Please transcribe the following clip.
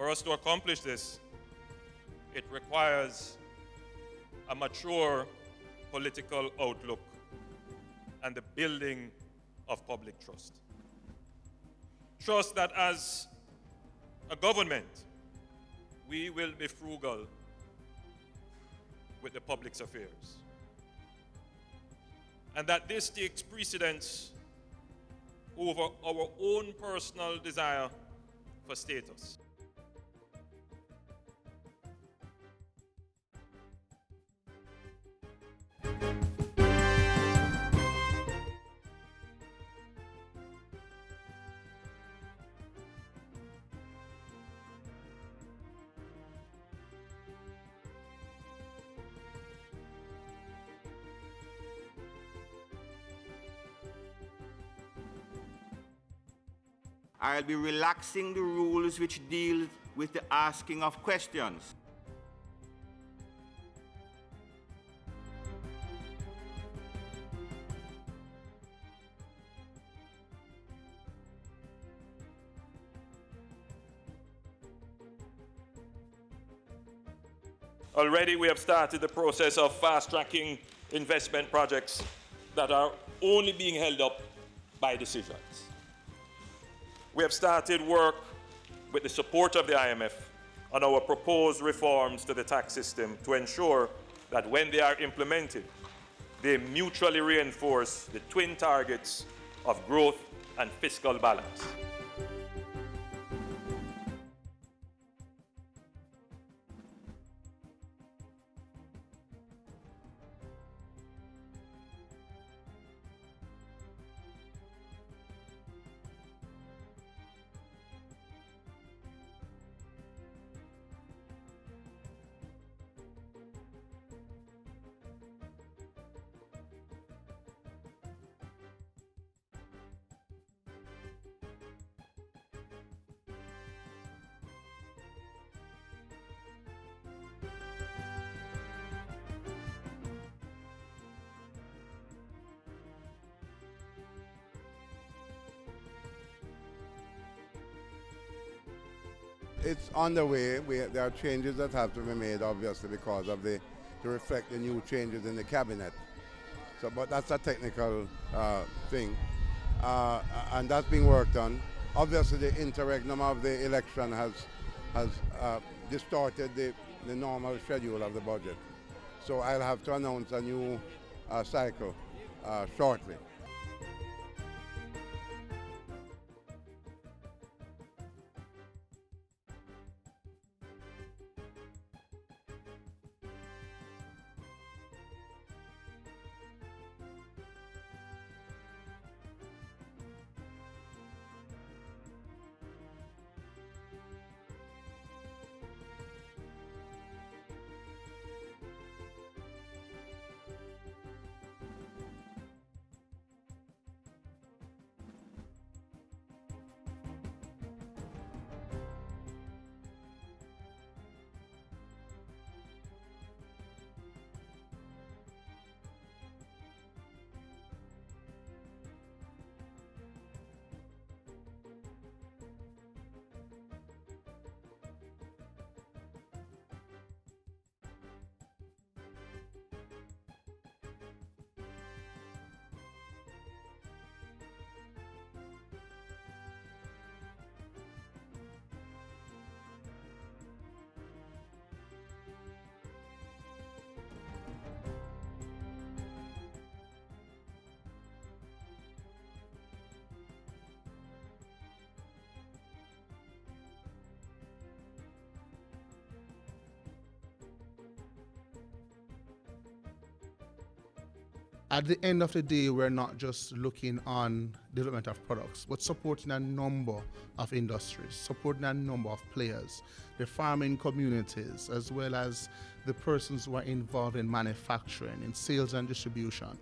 For us to accomplish this, it requires a mature political outlook and the building of public trust. Trust that as a government, we will be frugal with the public's affairs. And that this takes precedence over our own personal desire for status. I'll be relaxing the rules which deal with the asking of questions. Already we have started the process of fast-tracking investment projects that are only being held up by decisions. We have started work with the support of the IMF on our proposed reforms to the tax system to ensure that when they are implemented, they mutually reinforce the twin targets of growth and fiscal balance. It's on the way. There are changes that have to be made, obviously, because of to reflect the new changes in the cabinet. So, but that's a technical thing, and that's being worked on. Obviously, the interregnum of the election has distorted the normal schedule of the budget. So I'll have to announce a new cycle shortly. At the end of the day, we're not just looking on development of products, but supporting a number of industries, supporting a number of players, the farming communities, as well as the persons who are involved in manufacturing, in sales and distribution.